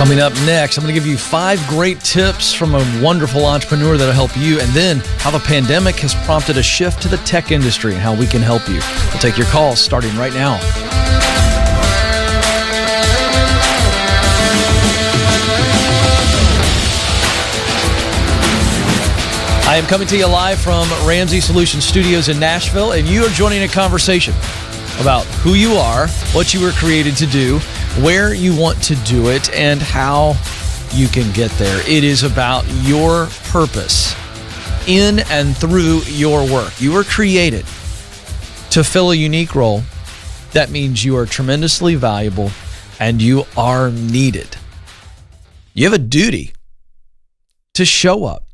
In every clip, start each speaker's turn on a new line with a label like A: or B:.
A: Coming up next, I'm going to give you 5 great tips from a wonderful entrepreneur that'll help you, and then how the pandemic has prompted a shift to the tech industry and how we can help you. We'll take your calls starting right now. I am coming to you live from Ramsey Solutions Studios in Nashville, and you are joining a conversation about who you are, what you were created to do, where you want to do it, and how you can get there. It is about your purpose in and through your work. You were created to fill a unique role. That means you are tremendously valuable and you are needed. You have a duty to show up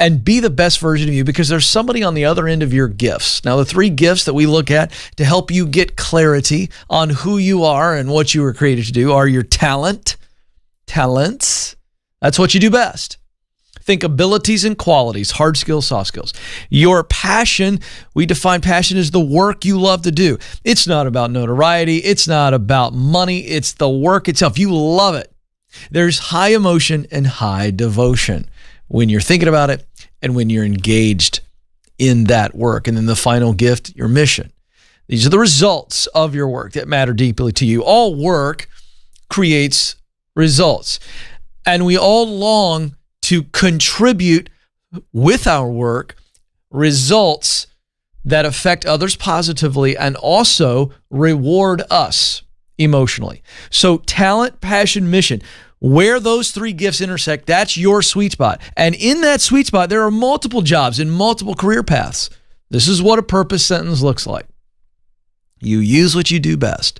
A: and be the best version of you, because there's somebody on the other end of your gifts. Now, the 3 gifts that we look at to help you get clarity on who you are and what you were created to do are your talents. That's what you do best. Think abilities and qualities, hard skills, soft skills. Your passion, we define passion as the work you love to do. It's not about notoriety. It's not about money. It's the work itself. You love it. There's high emotion and high devotion when you're thinking about it and when you're engaged in that work. And then the final gift, your mission. These are the results of your work that matter deeply to you. All work creates results. And we all long to contribute with our work results that affect others positively and also reward us emotionally. So talent, passion, mission. Where those 3 gifts intersect, that's your sweet spot. And in that sweet spot, there are multiple jobs and multiple career paths. This is what a purpose sentence looks like. You use what you do best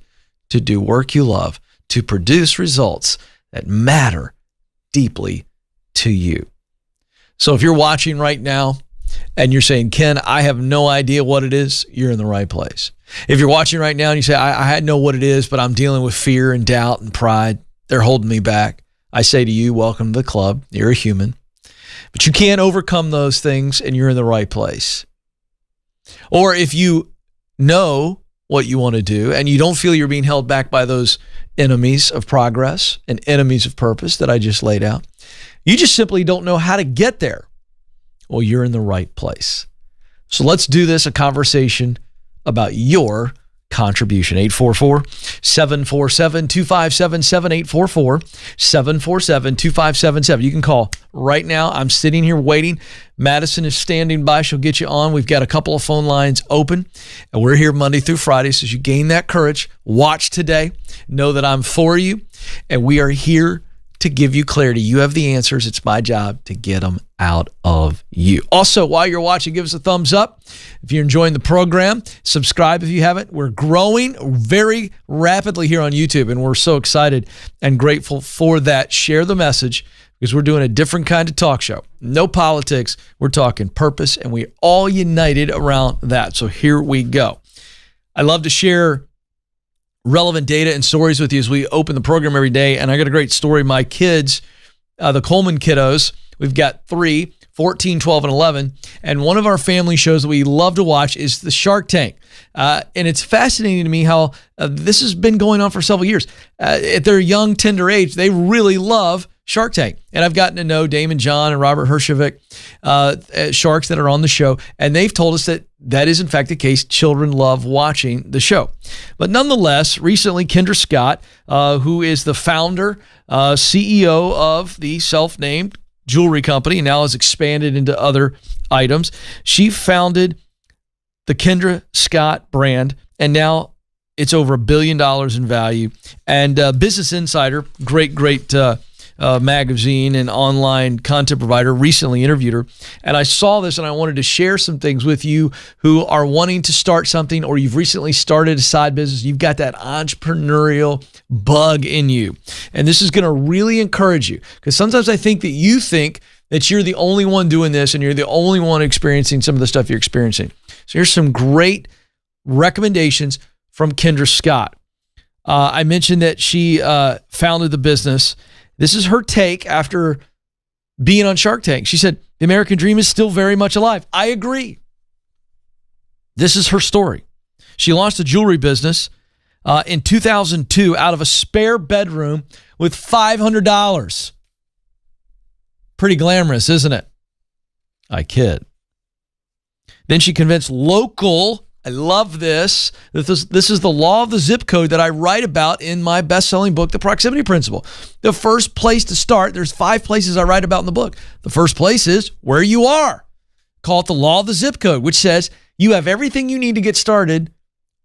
A: to do work you love, to produce results that matter deeply to you. So if you're watching right now and you're saying, Ken, I have no idea what it is, you're in the right place. If you're watching right now and you say, I know what it is, but I'm dealing with fear and doubt and pride, they're holding me back, I say to you, welcome to the club. You're a human. But you can't overcome those things, and you're in the right place. Or if you know what you want to do and you don't feel you're being held back by those enemies of progress and enemies of purpose that I just laid out, you just simply don't know how to get there. Well, you're in the right place. So let's do this, a conversation about your contribution. 844-747-2577, 844-747-2577. You can call right now. I'm sitting here waiting. Madison is standing by. She'll get you on. We've got a couple of phone lines open, and we're here Monday through Friday. So as you gain that courage, watch today. Know that I'm for you, and we are here to give you clarity. You have the answers. It's my job to get them out of you. Also, while you're watching, give us a thumbs up. If you're enjoying the program, subscribe if you haven't. We're growing very rapidly here on YouTube, and we're so excited and grateful for that. Share the message, because we're doing a different kind of talk show. No politics. We're talking purpose, and we're all united around that. So here we go. I love to share relevant data and stories with you as we open the program every day. And I got a great story. My kids, the Coleman kiddos, we've got 3, 14, 12, and 11. And one of our family shows that we love to watch is the Shark Tank. And it's fascinating to me how this has been going on for several years. At their young, tender age, they really love Shark Tank. And I've gotten to know Damon John and Robert Herjavec, sharks that are on the show, and they've told us that that is in fact the case. Children love watching the show. But nonetheless, recently Kendra Scott, who is the founder, CEO of the self-named jewelry company, and now has expanded into other items, she founded the Kendra Scott brand, and now it's over $1 billion in value. And Business Insider, great magazine and online content provider, recently interviewed her. And I saw this and I wanted to share some things with you who are wanting to start something, or you've recently started a side business. You've got that entrepreneurial bug in you. And this is going to really encourage you, because sometimes I think that you think that you're the only one doing this and you're the only one experiencing some of the stuff you're experiencing. So here's some great recommendations from Kendra Scott. I mentioned that she founded the business. This is her take after being on Shark Tank. She said, the American dream is still very much alive. I agree. This is her story. She launched a jewelry business in 2002 out of a spare bedroom with $500. Pretty glamorous, isn't it? I kid. Then she convinced local, I love this. This is the law of the zip code that I write about in my best-selling book, The Proximity Principle. The first place to start, there's 5 places I write about in the book. The first place is where you are. Call it the law of the zip code, which says you have everything you need to get started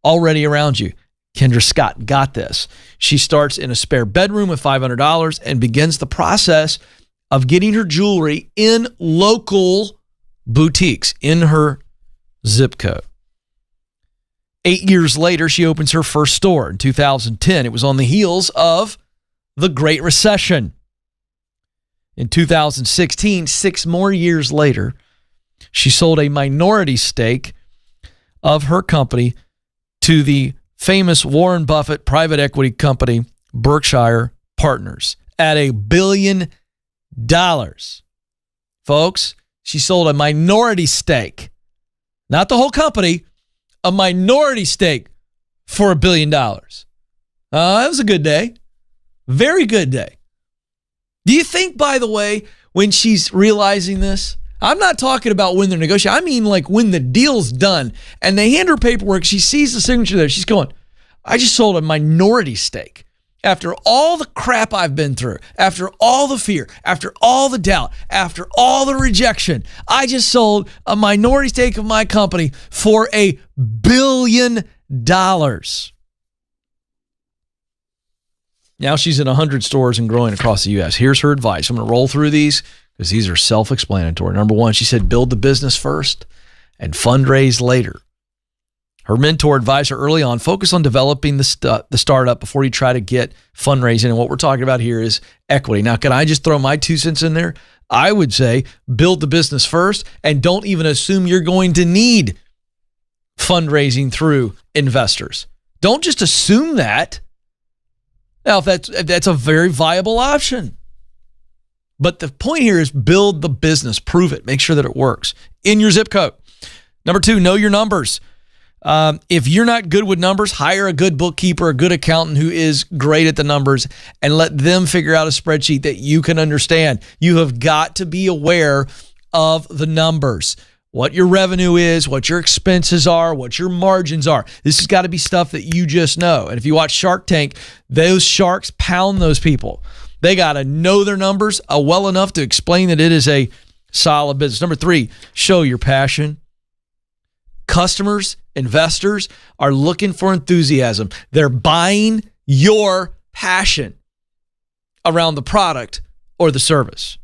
A: already around you. Kendra Scott got this. She starts in a spare bedroom with $500 and begins the process of getting her jewelry in local boutiques in her zip code. 8 years later, she opens her first store in 2010. It was on the heels of the Great Recession. In 2016, 6 more years later, she sold a minority stake of her company to the famous Warren Buffett private equity company, Berkshire Partners, at $1 billion. Folks, she sold a minority stake, not the whole company, a minority stake for $1 billion. That was a good day. Very good day. Do you think, by the way, when she's realizing this, I'm not talking about when they're negotiating. I mean like when the deal's done and they hand her paperwork, she sees the signature there. She's going, I just sold a minority stake. After all the crap I've been through, after all the fear, after all the doubt, after all the rejection, I just sold a minority stake of my company for $1 billion. Now she's in 100 stores and growing across the U.S. Here's her advice. I'm going to roll through these because these are self-explanatory. Number 1, she said, build the business first and fundraise later. Her mentor advised her early on, focus on developing the startup before you try to get fundraising. And what we're talking about here is equity. Now, can I just throw my 2 cents in there? I would say build the business first and don't even assume you're going to need fundraising through investors. Don't just assume that. Now, if that's a very viable option. But the point here is build the business, prove it, make sure that it works in your zip code. Number 2, know your numbers. If you're not good with numbers, hire a good bookkeeper, a good accountant who is great at the numbers, and let them figure out a spreadsheet that you can understand. You have got to be aware of the numbers, what your revenue is, what your expenses are, what your margins are. This has got to be stuff that you just know. And if you watch Shark Tank, those sharks pound those people. They got to know their numbers well enough to explain that it is a solid business. Number 3, show your passion. Customers, investors are looking for enthusiasm. They're buying your passion around the product or the service.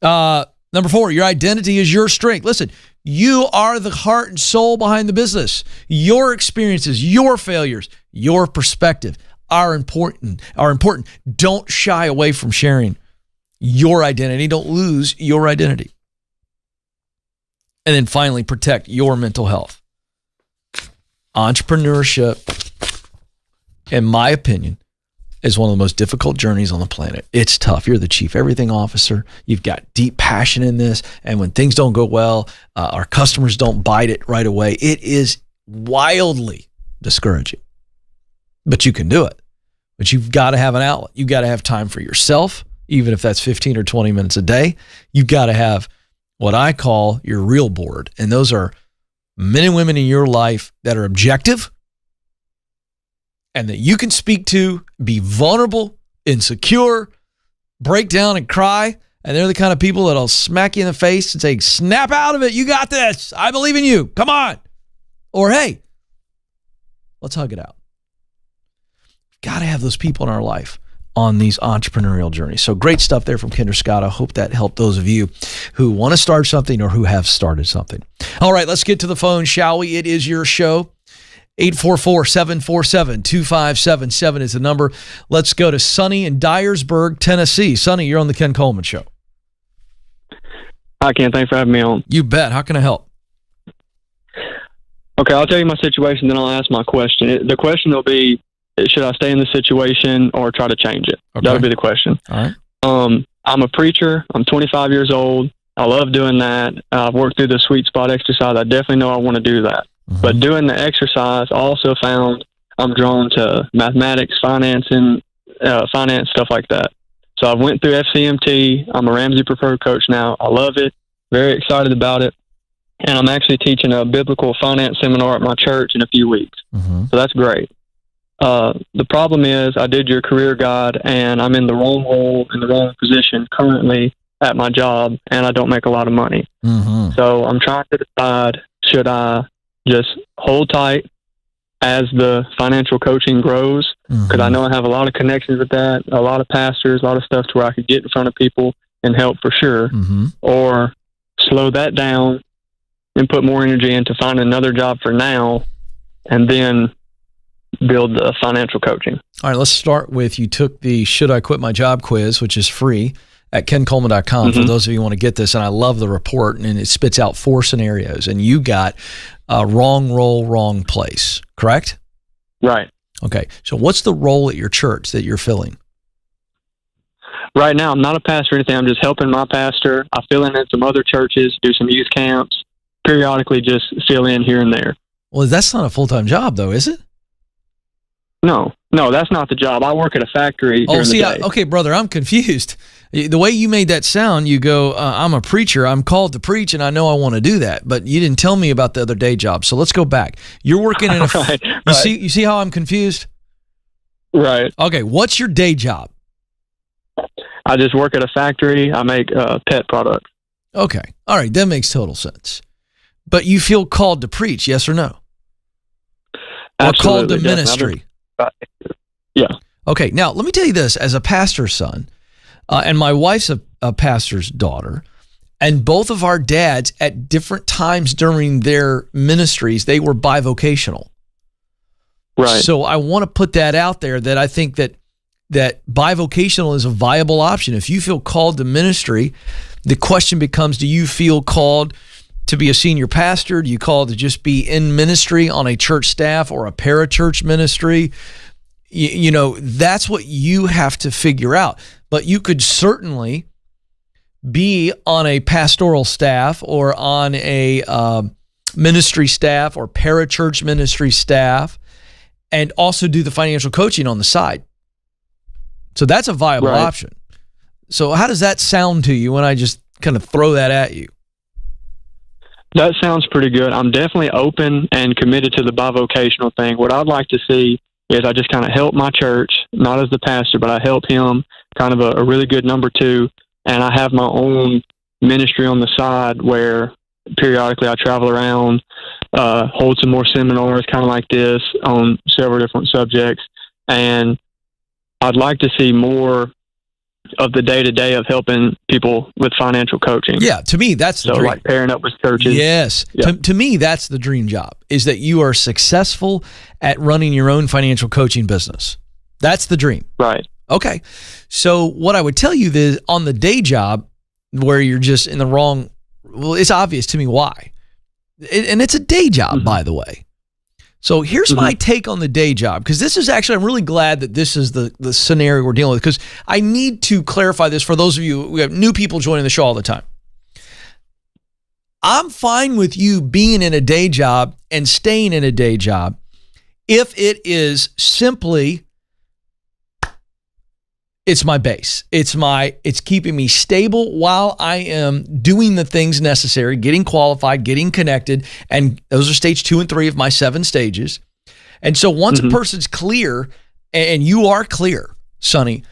A: Number 4, your identity is your strength. Listen, you are the heart and soul behind the business. Your experiences, your failures, your perspective are important. Don't shy away from sharing your identity. Don't lose your identity. And then finally, protect your mental health. Entrepreneurship, in my opinion, is one of the most difficult journeys on the planet. It's tough. You're the chief everything officer. You've got deep passion in this. And when things don't go well, our customers don't bite it right away. It is wildly discouraging. But you can do it. But you've got to have an outlet. You've got to have time for yourself, even if that's 15 or 20 minutes a day. You've got to have what I call your real board. And those are men and women in your life that are objective and that you can speak to, be vulnerable, insecure, break down and cry. And they're the kind of people that'll smack you in the face and say, snap out of it. You got this. I believe in you. Come on. Or, hey, let's hug it out. Got to have those people in our life on these entrepreneurial journeys. So great stuff there from Kendra Scott. I hope that helped those of you who want to start something or who have started something. All right, let's get to the phone, shall we? It is your show. 844-747-2577 is the number. Let's go to Sonny in Dyersburg, Tennessee. Sonny, you're on the Ken Coleman Show.
B: Hi, Ken. Thanks for having me on.
A: You bet. How can I help?
B: Okay, I'll tell you my situation, then I'll ask my question. The question will be, should I stay in this situation or try to change it?
A: Okay.
B: That'll be the question.
A: All right.
B: I'm a preacher. I'm 25 years old. I love doing that. I've worked through the sweet spot exercise. I definitely know I want to do that. Mm-hmm. But doing the exercise, I also found I'm drawn to mathematics, finance, stuff like that. So I went through FCMT. I'm a Ramsey Preferred Coach now. I love it. Very excited about it. And I'm actually teaching a biblical finance seminar at my church in a few weeks. So that's great. The problem is I did your career guide, and I'm in the wrong role, in the wrong position currently at my job, and I don't make a lot of money. So I'm trying to decide, should I just hold tight as the financial coaching grows? Because I know I have a lot of connections with that, a lot of pastors, a lot of stuff to where I could get in front of people and help for sure. Or slow that down and put more energy into finding another job for now, and then build the financial coaching.
A: All right, let's start with, you took the Should I Quit My Job quiz, which is free at kencoleman.com for those of you who want to get this. And I love the report, and it spits out 4 scenarios, and you got wrong role, wrong place, correct?
B: Right.
A: Okay. So what's the role at your church that you're filling?
B: Right now, I'm not a pastor or anything. I'm just helping my pastor. I fill in at some other churches, do some youth camps, periodically just fill in here and there.
A: Well, that's not a full-time job, though, is it?
B: No, that's not the job. I work at a factory during the day.
A: Okay, brother, I'm confused. The way you made that sound, you go, I'm a preacher, I'm called to preach, and I know I want to do that, but you didn't tell me about the other day job. So let's go back. You're working in a
B: right.
A: You see how I'm confused?
B: Right.
A: Okay, what's your day job?
B: I just work at a factory. I make pet products.
A: Okay. All right, that makes total sense. But you feel called to preach, yes or no? Or called to ministry?
B: Yeah.
A: Okay, now let me tell you this. As a pastor's son, and my wife's a pastor's daughter, and both of our dads at different times during their ministries, they were bivocational.
B: Right.
A: So I want to put that out there, that I think that bivocational is a viable option. If you feel called to ministry, the question becomes, do you feel called to be a senior pastor? Do you call to just be in ministry on a church staff or a parachurch ministry? You know, that's what you have to figure out. But you could certainly be on a pastoral staff or on a ministry staff or parachurch ministry staff, and also do the financial coaching on the side. So that's a viable option. So how does that sound to you when I just kind of throw that at you?
B: That sounds pretty good. I'm definitely open and committed to the bivocational thing. What I'd like to see is I just kind of help my church, not as the pastor, but I help him, kind of a really good number 2. And I have my own ministry on the side where periodically I travel around, hold some more seminars kind of like this on several different subjects. And I'd like to see more of the day-to-day of helping people with financial coaching. Yeah,
A: to me, that's the dream.
B: So like pairing up with churches.
A: Yes. Yeah. To me, that's the dream job, is that you are successful at running your own financial coaching business. That's the dream.
B: Right.
A: Okay. So what I would tell you is, on the day job where you're just in the wrong, well, it's obvious to me why. And it's a day job, by the way. So here's my take on the day job, because this is actually, I'm really glad that this is the scenario we're dealing with, because I need to clarify this for those of you, we have new people joining the show all the time. I'm fine with you being in a day job and staying in a day job if it is simply, it's my base. It's keeping me stable while I am doing the things necessary, getting qualified, getting connected. And those are stage 2 and 3 of my 7 stages. And so once a person's clear, and you are clear, Sonny,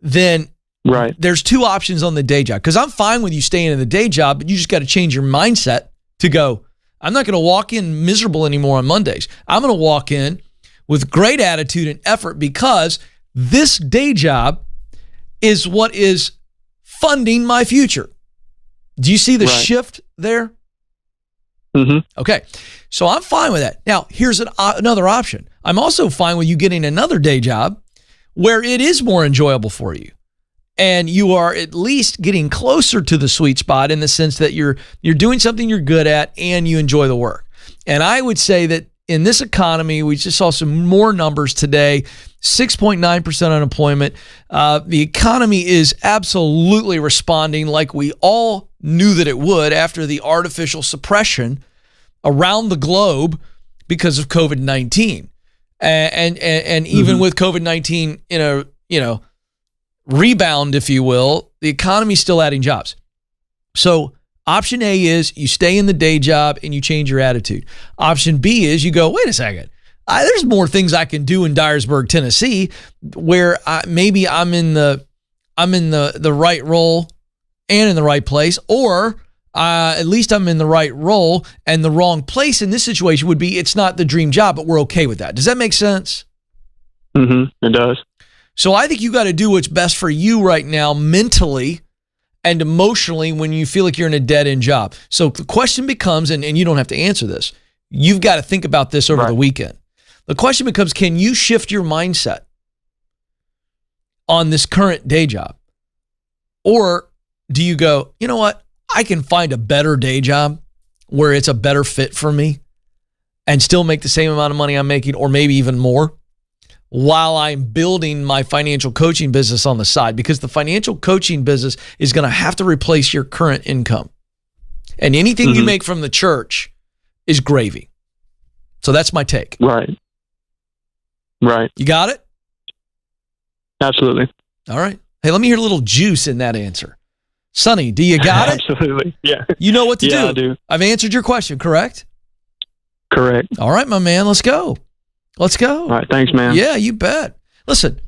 A: then there's 2 options on the day job. Because I'm fine with you staying in the day job, but you just got to change your mindset to go, I'm not going to walk in miserable anymore on Mondays. I'm going to walk in with great attitude and effort, because this day job is what is funding my future. Do you see the shift there? Okay. So I'm fine with that. Now, here's another option. I'm also fine with you getting another day job where it is more enjoyable for you, and you are at least getting closer to the sweet spot, in the sense that you're doing something you're good at and you enjoy the work. And I would say that in this economy, we just saw some more numbers today, 6.9% unemployment. The economy is absolutely responding like we all knew that it would after the artificial suppression around the globe because of COVID-19. And even with COVID-19 in a rebound, if you will, the economy's still adding jobs. So option A is you stay in the day job and you change your attitude. Option B is you go, wait a second, there's more things I can do in Dyersburg, Tennessee, where maybe I'm in the right role and in the right place, or at least I'm in the right role, and the wrong place in this situation would be it's not the dream job, but we're okay with that. Does that make sense?
B: It does.
A: So I think you got to do what's best for you right now, mentally and emotionally, when you feel like you're in a dead-end job. So the question becomes, and you don't have to answer this, you've got to think about this over the weekend. The question becomes, can you shift your mindset on this current day job? Or do you go, you know what? I can find a better day job where it's a better fit for me and still make the same amount of money I'm making, or maybe even more, while I'm building my financial coaching business on the side, because the financial coaching business is going to have to replace your current income. And anything you make from the church is gravy. So that's my take.
B: Right.
A: You got it?
B: Absolutely.
A: All right. Hey, let me hear a little juice in that answer. Sonny, do you got it?
B: Absolutely. Yeah.
A: You know what to do.
B: Yeah, I do.
A: I've answered your question, correct?
B: Correct.
A: All right, my man, let's go. All right,
B: thanks, man.
A: Yeah, you bet. Listen,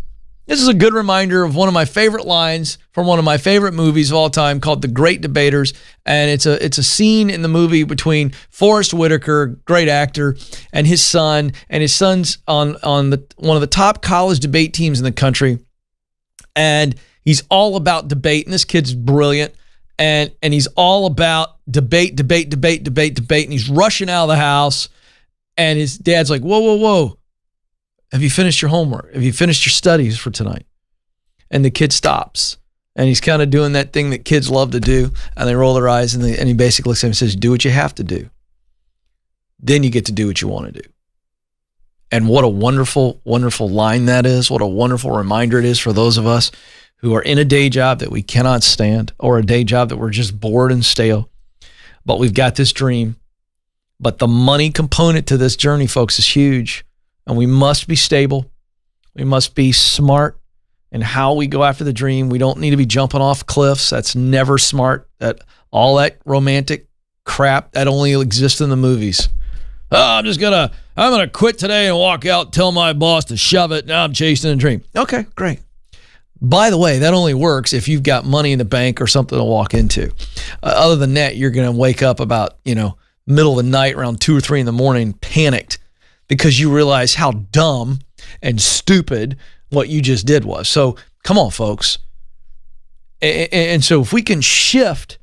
A: this is a good reminder of one of my favorite lines from one of my favorite movies of all time called The Great Debaters. And it's a scene in the movie between Forrest Whitaker, great actor, and his son. And his son's on one of the top college debate teams in the country. And he's all about debate. And this kid's brilliant. And he's all about debate. And he's rushing out of the house. And his dad's like, whoa. Have you finished your homework? Have you finished your studies for tonight? And the kid stops. And he's kind of doing that thing that kids love to do. And they roll their eyes, and he basically looks at him and says, do what you have to do. Then you get to do what you want to do. And what a wonderful, wonderful line that is. What a wonderful reminder it is for those of us who are in a day job that we cannot stand, or a day job that we're just bored and stale. But we've got this dream. But the money component to this journey, folks, is huge. And we must be stable. We must be smart in how we go after the dream. We don't need to be jumping off cliffs. That's never smart. All that romantic crap, that only exists in the movies. Oh, I'm gonna quit today and walk out and tell my boss to shove it. Now I'm chasing a dream. Okay, great. By the way, that only works if you've got money in the bank or something to walk into. Other than that, you're going to wake up about, middle of the night around 2 or 3 in the morning, panicked because you realize how dumb and stupid what you just did was. So come on, folks. And so if we can shift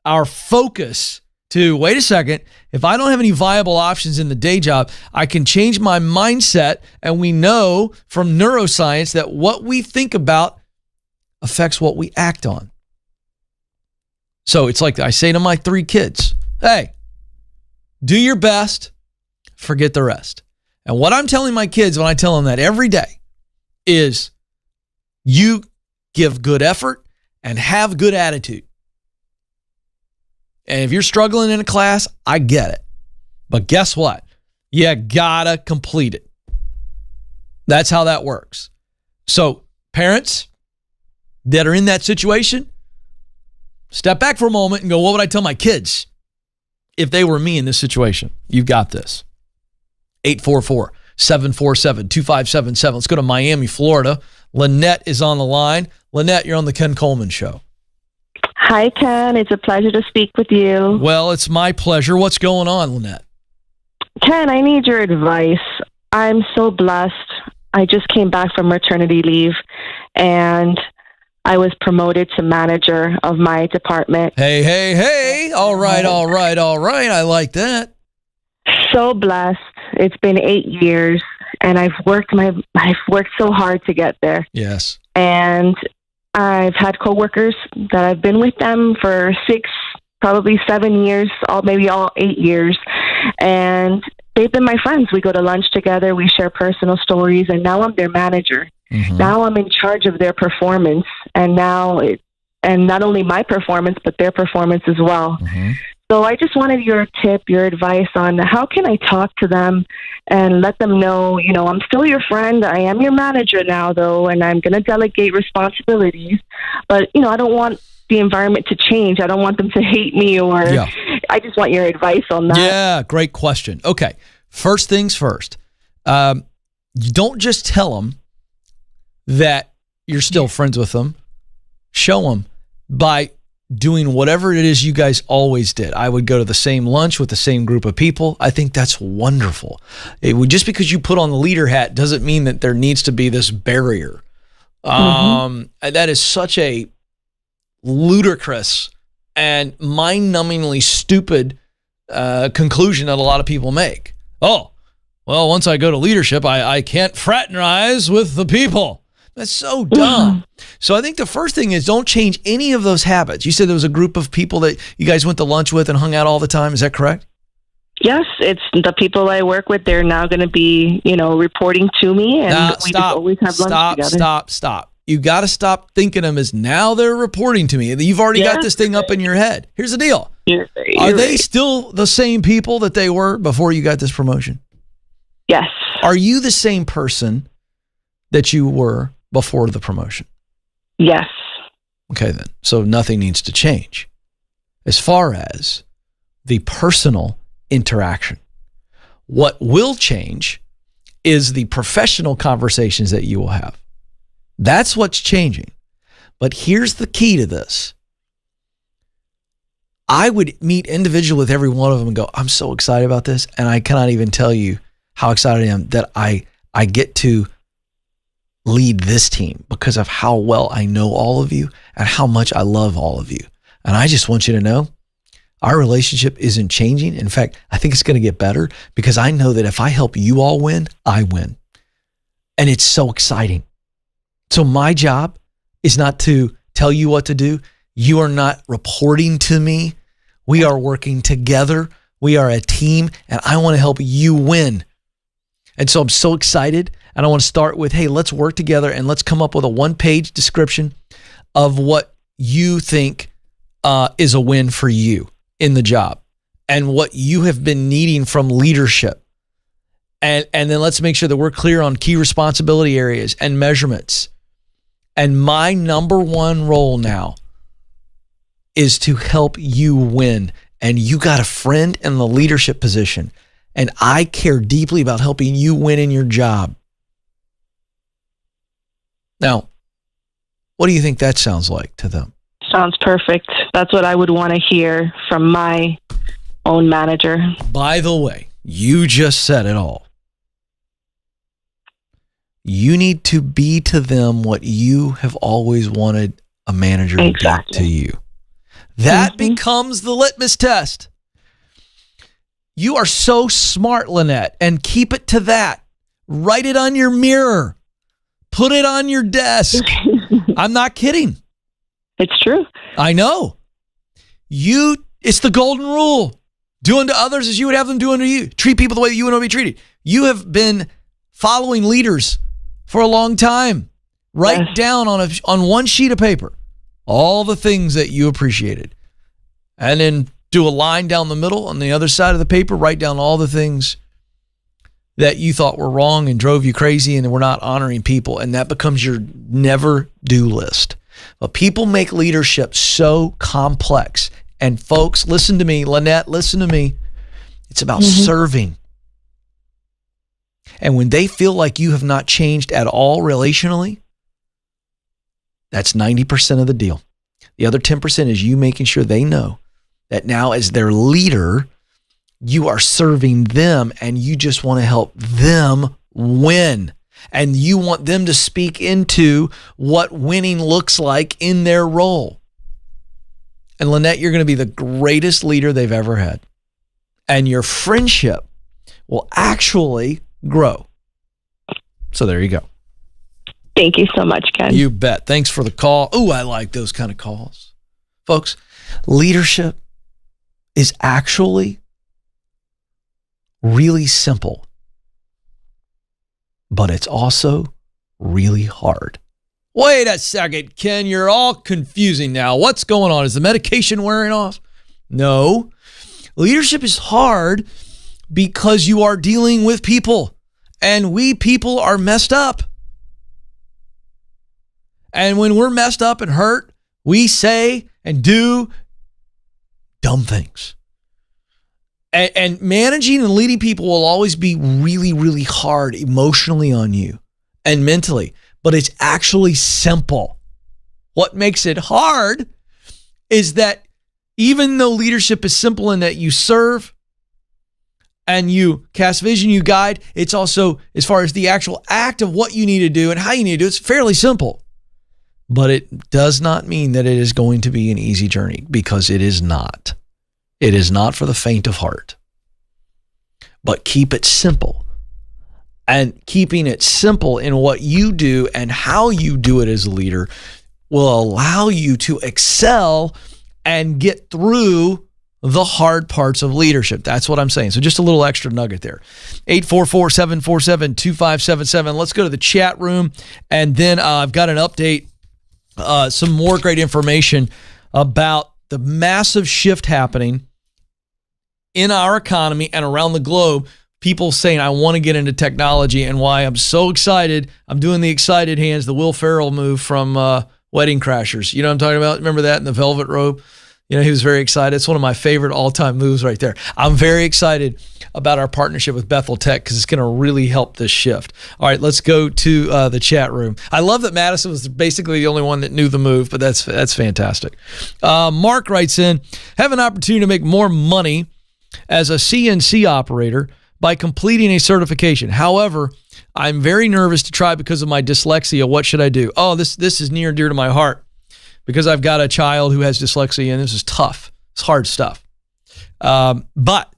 A: our focus to, wait a second, if I don't have any viable options in the day job, I can change my mindset. And we know from neuroscience that what we think about affects what we act on. So it's like I say to my 3 kids, hey, do your best, forget the rest. And what I'm telling my kids when I tell them that every day is you give good effort and have good attitude. And if you're struggling in a class, I get it. But guess what? You gotta complete it. That's how that works. So parents that are in that situation, step back for a moment and go, what would I tell my kids if they were me in this situation? You've got this. 844-747-2577. Let's go to Miami, Florida. Lynette is on the line. Lynette, you're on the Ken Coleman Show.
C: Hi, Ken. It's a pleasure to speak with you.
A: Well, it's my pleasure. What's going on, Lynette?
C: Ken, I need your advice. I'm so blessed. I just came back from maternity leave, and I was promoted to manager of my department.
A: Hey. All right. I like that.
C: So blessed. It's been 8 years, and I've worked so hard to get there.
A: Yes.
C: And I've had coworkers that I've been with them for 6, probably 7 years, maybe all 8 years. And they've been my friends. We go to lunch together. We share personal stories. And now I'm their manager. Mm-hmm. Now I'm in charge of their performance. And not only my performance, but their performance as well. Mm-hmm. So I just wanted your tip, your advice on how can I talk to them and let them know, I'm still your friend. I am your manager now, though, and I'm going to delegate responsibilities. But, I don't want the environment to change. I don't want them to hate me, or I just want your advice on that.
A: Yeah, great question. Okay, first things first. You don't just tell them that you're still friends with them. Show them by doing whatever it is you guys always did. I would go to the same lunch with the same group of people. I think that's wonderful. Just because you put on the leader hat doesn't mean that there needs to be this barrier. That is such a ludicrous and mind-numbingly stupid conclusion that a lot of people make. Oh, well, once I go to leadership, I can't fraternize with the people. That's so dumb. So I think the first thing is don't change any of those habits. You said there was a group of people that you guys went to lunch with and hung out all the time. Is that correct?
C: Yes, it's the people I work with. They're now going to be, reporting to me, and we just always have lunch together.
A: Stop. You got to stop thinking of them as now they're reporting to me. You've already got this thing up in your head. Here's the deal. Are they still the same people that they were before you got this promotion?
C: Yes.
A: Are you the same person that you were before the promotion?
C: Yes.
A: Okay, then. So nothing needs to change as far as the personal interaction. What will change is the professional conversations that you will have. That's what's changing. But here's the key to this. I would meet individually with every one of them and go, I'm so excited about this. And I cannot even tell you how excited I am that I get to lead this team because of how well I know all of you and how much I love all of you. And I just want you to know our relationship isn't changing. In fact, I think it's going to get better because I know that if I help you all win, I win. And it's so exciting. So my job is not to tell you what to do. You are not reporting to me. We are working together. We are a team, and I want to help you win. And so I'm so excited. And I want to start with, hey, let's work together and let's come up with a one-page description of what you think is a win for you in the job and what you have been needing from leadership. And then let's make sure that we're clear on key responsibility areas and measurements. And my number one role now is to help you win. And you got a friend in the leadership position. And I care deeply about helping you win in your job. Now, what do you think that sounds like to them?
C: Sounds perfect. That's what I would want to hear from my own manager.
A: By the way, you just said it all. You need to be to them what you have always wanted a manager to be to you. That becomes the litmus test. You are so smart, Lynette, and keep it to that. Write it on your mirror. Put it on your desk. I'm not kidding.
C: It's true.
A: I know. It's the golden rule. Do unto others as you would have them do unto you. Treat people the way that you want to be treated. You have been following leaders for a long time. Write down on one sheet of paper all the things that you appreciated. And then do a line down the middle on the other side of the paper. Write down all the things that you thought were wrong and drove you crazy and were not honoring people. And that becomes your never do list. But people make leadership so complex. And folks, listen to me. Lynette, listen to me. It's about serving. And when they feel like you have not changed at all relationally, that's 90% of the deal. The other 10% is you making sure they know that now as their leader, you are serving them and you just want to help them win. And you want them to speak into what winning looks like in their role. And Lynette, you're going to be the greatest leader they've ever had. And your friendship will actually grow. So there you go.
C: Thank you so much, Ken.
A: You bet. Thanks for the call. Oh, I like those kind of calls. Folks, leadership is actually really simple, but it's also really hard. Wait a second, Ken, you're all confusing now. What's going on? Is the medication wearing off? No. Leadership is hard because you are dealing with people, and we people are messed up. And when we're messed up and hurt, we say and do dumb things. And managing and leading people will always be really, really hard emotionally on you and mentally, but it's actually simple. What makes it hard is that even though leadership is simple in that you serve and you cast vision, you guide, it's also, as far as the actual act of what you need to do and how you need to do it, it's fairly simple. But it does not mean that it is going to be an easy journey, because it is not. It is not for the faint of heart. But keep it simple. And keeping it simple in what you do and how you do it as a leader will allow you to excel and get through the hard parts of leadership. That's what I'm saying. So just a little extra nugget there. 844-747-2577. Let's go to the chat room. And then I've got an update, some more great information about the massive shift happening in our economy and around the globe. People saying, I want to get into technology, and why I'm so excited. I'm doing the excited hands, the Will Ferrell move from Wedding Crashers. You know what I'm talking about? Remember that in the velvet robe? You know, he was very excited. It's one of my favorite all-time moves right there. I'm very excited about our partnership with Bethel Tech because it's going to really help this shift. All right, let's go to the chat room. I love that Madison was basically the only one that knew the move, but that's fantastic. Mark writes in, have an opportunity to make more money as a CNC operator by completing a certification. However, I'm very nervous to try because of my dyslexia. What should I do? Oh, this is near and dear to my heart because I've got a child who has dyslexia, and this is tough. It's hard stuff. But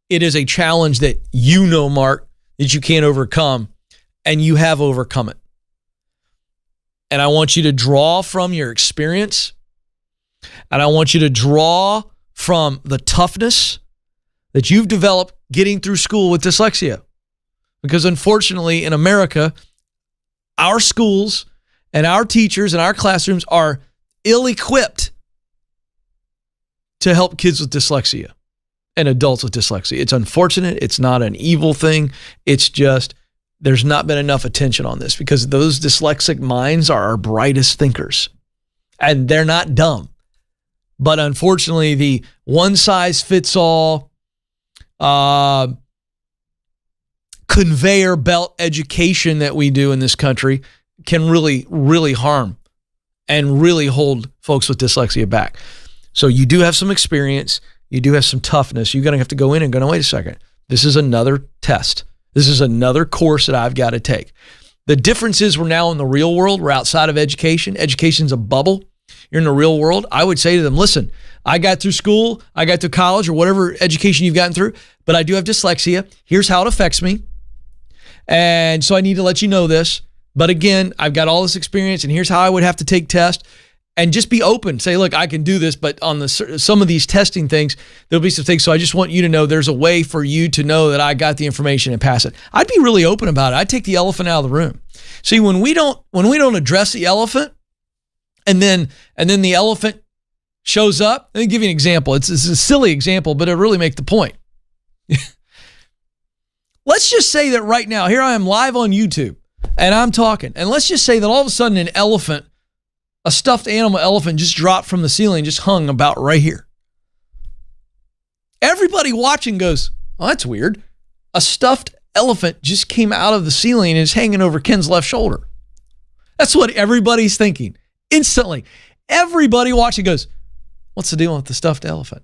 A: it is a challenge that you know, Mark, that you can't overcome, and you have overcome it. And I want you to draw from your experience, and I want you to draw from the toughness that you've developed getting through school with dyslexia. Because unfortunately, in America, our schools and our teachers and our classrooms are ill-equipped to help kids with dyslexia and adults with dyslexia. It's unfortunate. It's not an evil thing. It's just there's not been enough attention on this because those dyslexic minds are our brightest thinkers. And they're not dumb. But unfortunately, the one-size-fits-all conveyor belt education that we do in this country can really, really harm and really hold folks with dyslexia back. So you do have some experience. You do have some toughness. You're going to have to go in and go, no, wait a second. This is another test. This is another course that I've got to take. The difference is we're now in the real world. We're outside of education. Education's a bubble. You're in the real world. I would say to them, listen, I got through school, I got through college or whatever education you've gotten through, but I do have dyslexia. Here's how it affects me. And so I need to let you know this. But again, I've got all this experience, and here's how I would have to take tests. And just be open. Say, look, I can do this, but on some of these testing things, there'll be some things. So I just want you to know there's a way for you to know that I got the information and pass it. I'd be really open about it. I'd take the elephant out of the room. See, when we don't address the elephant, and then the elephant shows up. Let me give you an example. It's a silly example, but it really makes the point. Let's just say that right now, here I am live on YouTube, and I'm talking. And let's just say that all of a sudden an elephant, a stuffed animal elephant, just dropped from the ceiling, just hung about right here. Everybody watching goes, oh, that's weird. A stuffed elephant just came out of the ceiling and is hanging over Ken's left shoulder. That's what everybody's thinking. Instantly, everybody watching goes, what's the deal with the stuffed elephant?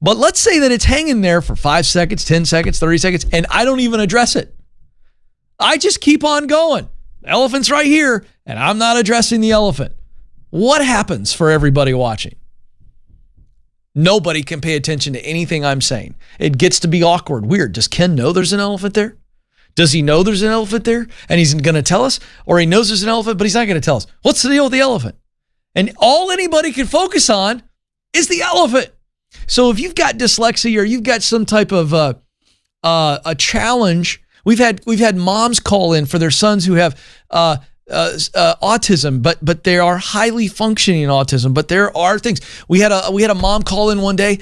A: But let's say that it's hanging there for 5 seconds, 10 seconds, 30 seconds, and I don't even address it. I just keep on going. The elephant's right here, and I'm not addressing the elephant. What happens for everybody watching? Nobody can pay attention to anything I'm saying. It gets to be awkward, weird. Does Ken know there's an elephant there? Does he know there's an elephant there and he's going to tell us? Or he knows there's an elephant, but he's not going to tell us. What's the deal with the elephant? And all anybody can focus on is the elephant. So if you've got dyslexia or you've got some type of a challenge, we've had moms call in for their sons who have autism, but they are highly functioning autism. But there are things. We had a mom call in one day.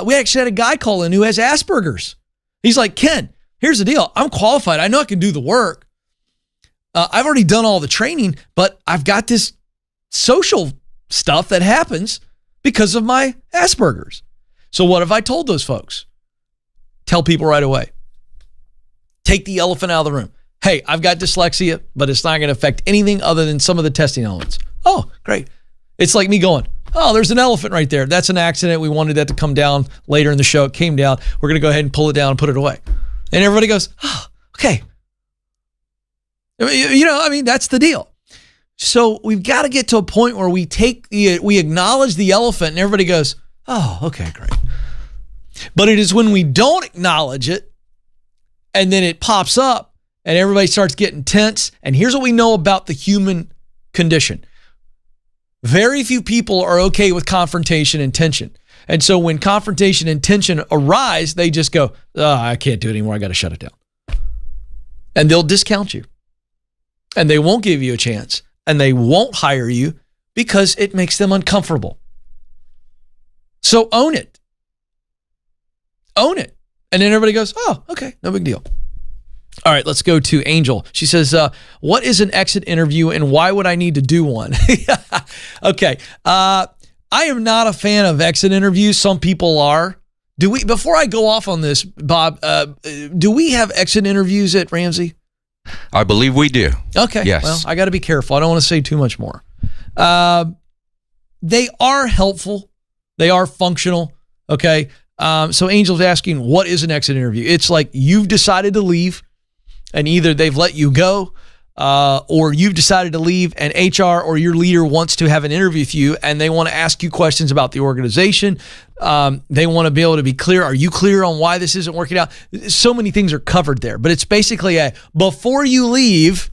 A: We actually had a guy call in who has Asperger's. He's like, Ken, here's the deal. I'm qualified. I know I can do the work. I've already done all the training, but I've got this social stuff that happens because of my Asperger's. So what have I told those folks? Tell people right away. Take the elephant out of the room. Hey, I've got dyslexia, but it's not going to affect anything other than some of the testing elements. Oh, great. It's like me going, oh, there's an elephant right there. That's an accident. We wanted that to come down later in the show. It came down. We're going to go ahead and pull it down and put it away. And everybody goes, oh, okay. That's the deal. So we've got to get to a point where we acknowledge the elephant and everybody goes, oh, okay, great. But it is when we don't acknowledge it and then it pops up and everybody starts getting tense. And here's what we know about the human condition. Very few people are okay with confrontation and tension. And so when confrontation and tension arise, they just go, oh, I can't do it anymore. I got to shut it down. And they'll discount you. And they won't give you a chance. And they won't hire you because it makes them uncomfortable. So own it. Own it. And then everybody goes, oh, okay, no big deal. All right, let's go to Angel. She says, what is an exit interview and why would I need to do one? Okay. I am not a fan of exit interviews. Some people are. Before I go off on this, Bob, do we have exit interviews at Ramsey?
D: I believe we do.
A: Okay.
D: Yes.
A: Well, I got to be careful. I don't want to say too much more. They are helpful. They are functional. Okay. So Angel's asking, what is an exit interview? It's like you've decided to leave and either they've let you go or you've decided to leave and HR or your leader wants to have an interview with you and they want to ask you questions about the organization. They want to be able to be clear. Are you clear on why this isn't working out? So many things are covered there, but it's basically before you leave,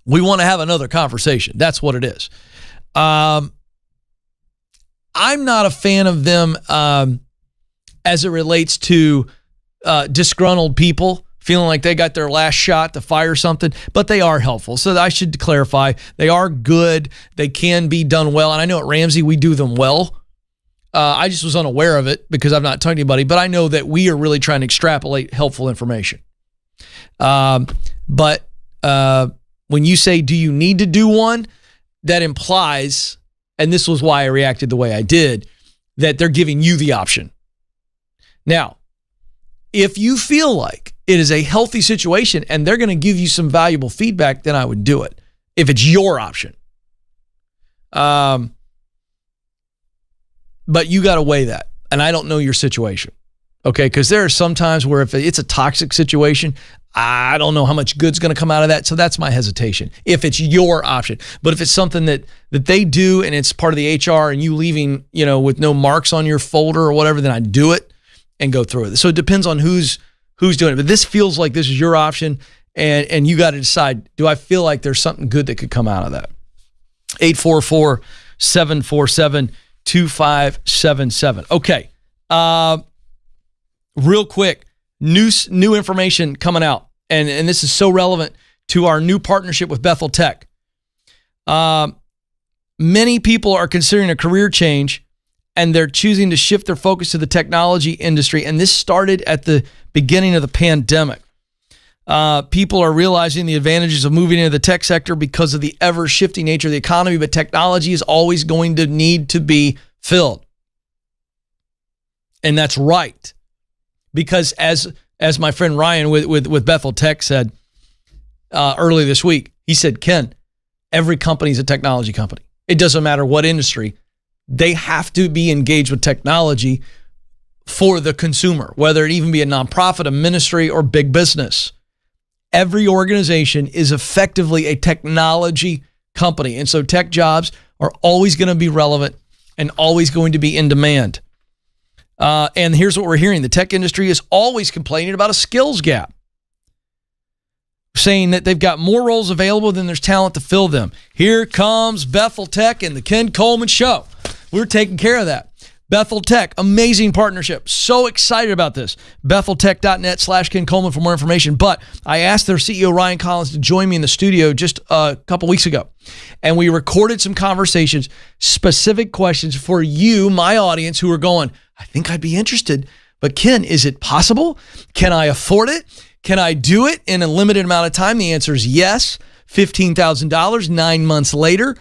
A: we want to have another conversation. That's what it is. I'm not a fan of them as it relates to disgruntled people feeling like they got their last shot to fire something, but they are helpful. So I should clarify, they are good. They can be done well. And I know at Ramsey, we do them well. I just was unaware of it because I've not talked to anybody, but I know that we are really trying to extrapolate helpful information. But when you say, do you need to do one? That implies, and this was why I reacted the way I did, that they're giving you the option. Now, if you feel like it is a healthy situation and they're going to give you some valuable feedback, then I would do it if it's your option. But you got to weigh that. And I don't know your situation. Okay. Because there are some times where if it's a toxic situation, I don't know how much good's going to come out of that. So that's my hesitation if it's your option. But if it's something that they do and it's part of the HR and you leaving, with no marks on your folder or whatever, then I do it and go through it. So it depends on who's doing it. But this feels like this is your option and you got to decide, do I feel like there's something good that could come out of that? 844-747-2577. Okay. Real quick, new information coming out. And this is so relevant to our new partnership with Bethel Tech. Many people are considering a career change and they're choosing to shift their focus to the technology industry. And this started at the beginning of the pandemic. People are realizing the advantages of moving into the tech sector because of the ever-shifting nature of the economy, but technology is always going to need to be filled. And that's right. Because as my friend Ryan with Bethel Tech said early this week, he said, Ken, every company is a technology company. It doesn't matter what industry. They have to be engaged with technology for the consumer, whether it even be a nonprofit, a ministry, or big business. Every organization is effectively a technology company. And so tech jobs are always going to be relevant and always going to be in demand. And here's what we're hearing. The tech industry is always complaining about a skills gap, saying that they've got more roles available than there's talent to fill them. Here comes Bethel Tech and the Ken Coleman Show. We're taking care of that. Bethel Tech, amazing partnership. So excited about this. BethelTech.net/Ken Coleman for more information. But I asked their CEO, Ryan Collins, to join me in the studio just a couple weeks ago. And we recorded some conversations, specific questions for you, my audience, who are going, I think I'd be interested. But Ken, is it possible? Can I afford it? Can I do it in a limited amount of time? The answer is yes. $15,000, 9 months later,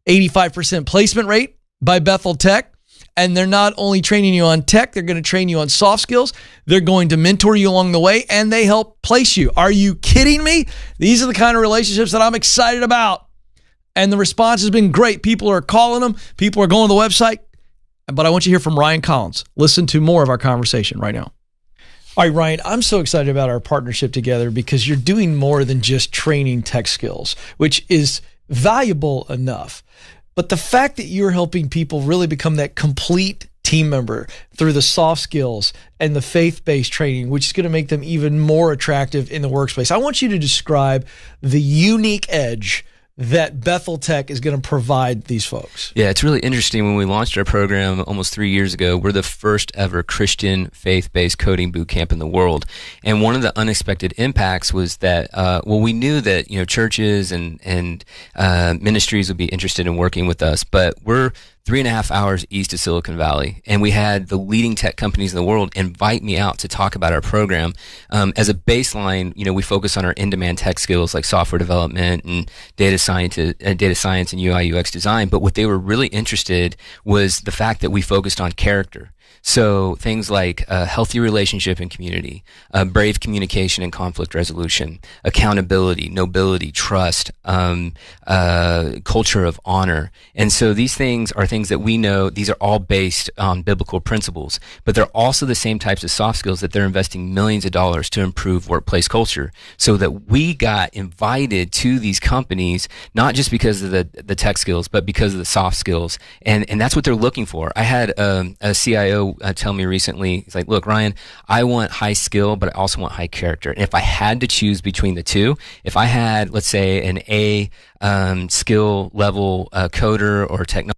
A: 85% placement rate by Bethel Tech. And they're not only training you on tech, they're going to train you on soft skills. They're going to mentor you along the way, and they help place you. Are you kidding me? These are the kind of relationships that I'm excited about. And the response has been great. People are calling them. People are going to the website. But I want you to hear from Ryan Collins. Listen to more of our conversation right now. All right, Ryan, I'm so excited about our partnership together because you're doing more than just training tech skills, which is valuable enough. But the fact that you're helping people really become that complete team member through the soft skills and the faith-based training, which is going to make them even more attractive in the workspace. I want you to describe the unique edge that Bethel Tech is going to provide these folks.
E: Yeah, it's really interesting. When we launched our program almost 3 years ago, we're the first ever Christian faith-based coding boot camp in the world. And one of the unexpected impacts was that, we knew that, churches and ministries would be interested in working with us, but we're 3.5 hours east of Silicon Valley. And we had the leading tech companies in the world invite me out to talk about our program. As a baseline, we focus on our in-demand tech skills like software development and data science and UI UX design. But what they were really interested was the fact that we focused on character. So things like a healthy relationship and community, brave communication and conflict resolution, accountability, nobility, trust, culture of honor. And so these things are things that we know, these are all based on biblical principles, but they're also the same types of soft skills that they're investing millions of dollars to improve workplace culture. So that we got invited to these companies, not just because of the tech skills, but because of the soft skills. And that's what they're looking for. I had a CIO tell me recently, he's like, look, Ryan, I want high skill, but I also want high character. And if I had to choose between the two, if I had, let's say, an A skill level coder or technology,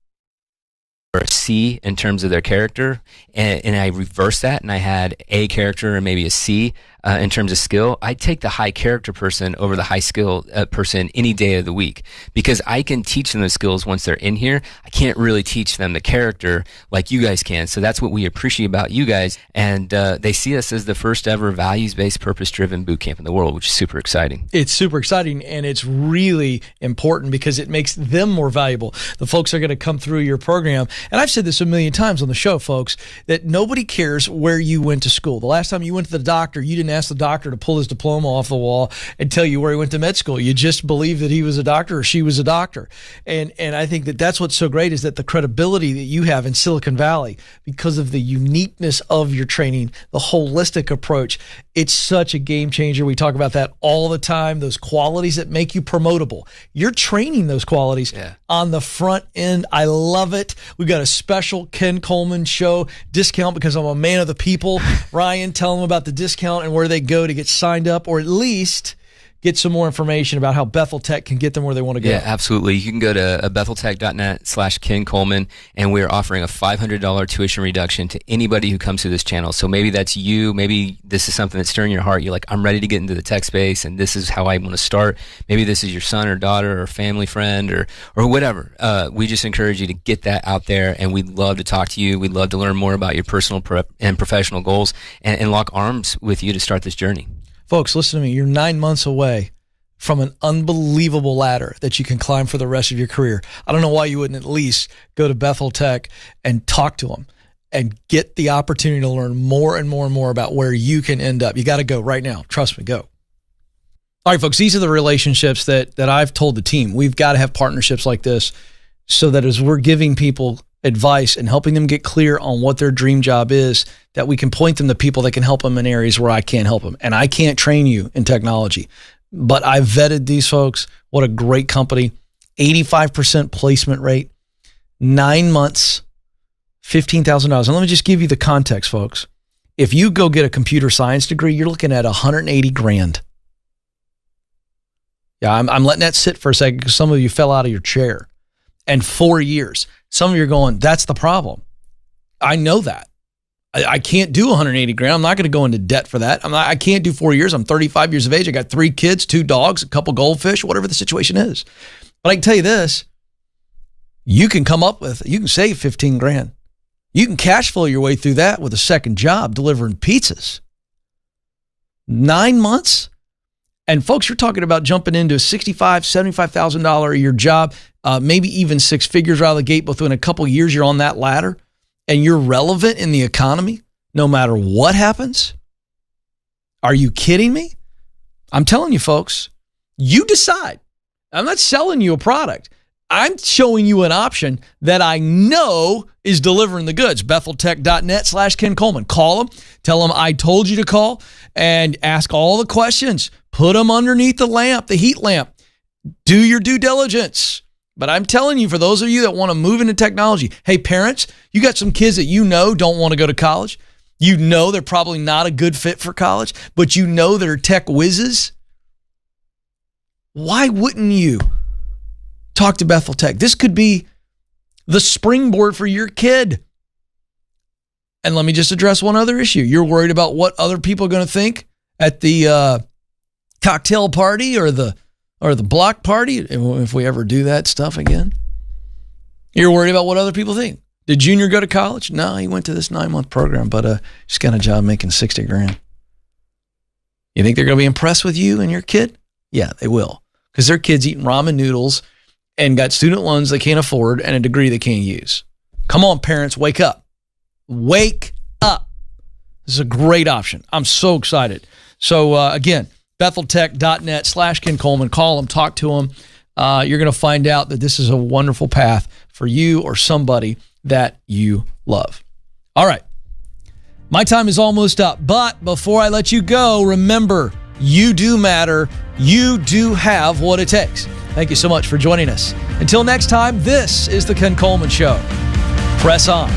E: or a C in terms of their character, and I reverse that and I had A character and maybe a C in terms of skill, I'd take the high character person over the high skill person any day of the week, because I can teach them the skills once they're in here. I can't really teach them the character like you guys can. So that's what we appreciate about you guys. And they see us as the first ever values-based, purpose-driven boot camp in the world, which is super exciting.
A: It's super exciting, and it's really important because it makes them more valuable. The folks are going to come through your program. And I've said this a million times on the show, folks, that nobody cares where you went to school. The last time you went to the doctor, you didn't ask the doctor to pull his diploma off the wall and tell you where he went to med school. You just believe that he was a doctor or she was a doctor. And I think that that's what's so great, is that the credibility that you have in Silicon Valley, because of the uniqueness of your training, the holistic approach, it's such a game changer. We talk about that all the time, those qualities that make you promotable. You're training those qualities on the front end. I love it. We've got a special Ken Coleman Show discount because I'm a man of the people. Ryan, tell them about the discount and where they go to get signed up, or at least get some more information about how Bethel Tech can get them where they want to go.
E: Yeah, absolutely. You can go to BethelTech.net/Ken Coleman, and we're offering a $500 tuition reduction to anybody who comes to this channel. So maybe that's you. Maybe this is something that's stirring your heart. You're like, I'm ready to get into the tech space, and this is how I want to start. Maybe this is your son or daughter or family friend or whatever. We just encourage you to get that out there, and we'd love to talk to you. We'd love to learn more about your personal and professional goals and lock arms with you to start this journey.
A: Folks, listen to me. You're 9 months away from an unbelievable ladder that you can climb for the rest of your career. I don't know why you wouldn't at least go to Bethel Tech and talk to them and get the opportunity to learn more and more and more about where you can end up. You got to go right now. Trust me, go. All right, folks, these are the relationships that I've told the team. We've got to have partnerships like this so that as we're giving people advice and helping them get clear on what their dream job is, that we can point them to people that can help them in areas where I can't help them. And I can't train you in technology, but I vetted these folks. What a great company. 85% placement rate, 9 months, $15,000. And let me just give you the context, folks. If you go get a computer science degree, you're looking at $180,000. Yeah, I'm letting that sit for a second because some of you fell out of your chair. And 4 years. Some of you are going, that's the problem. I know that. I can't do 180 grand. I'm not going to go into debt for that. I can't do 4 years. I'm 35 years of age. I got 3 kids, 2 dogs, a couple goldfish, whatever the situation is. But I can tell you this, you can save 15 grand. You can cash flow your way through that with a second job delivering pizzas. 9 months. And folks, you're talking about jumping into a $65,000, $75,000 a year job, maybe even 6 figures out of the gate, but within a couple of years, you're on that ladder. And you're relevant in the economy no matter what happens? Are you kidding me? I'm telling you, folks, you decide. I'm not selling you a product. I'm showing you an option that I know is delivering the goods. BethelTech.net/Ken Coleman. Call them. Tell them I told you to call and ask all the questions. Put them underneath the lamp, the heat lamp. Do your due diligence. But I'm telling you, for those of you that want to move into technology, hey, parents, you got some kids that you know don't want to go to college. You know they're probably not a good fit for college, but you know they're tech whizzes. Why wouldn't you talk to Bethel Tech? This could be the springboard for your kid. And let me just address one other issue. You're worried about what other people are going to think at the cocktail party or the block party, if we ever do that stuff again. You're worried about what other people think. Did Junior go to college? No, he went to this 9-month program, but just got a job making 60 grand. You think they're going to be impressed with you and your kid? Yeah, they will. Because their kid's eating ramen noodles and got student loans they can't afford and a degree they can't use. Come on, parents, wake up. Wake up. This is a great option. I'm so excited. So again, BethelTech.net/Ken Coleman. Call them, talk to them. You're going to find out that this is a wonderful path for you or somebody that you love. All right. My time is almost up, but before I let you go, remember, you do matter. You do have what it takes. Thank you so much for joining us. Until next time, this is the Ken Coleman Show. Press on.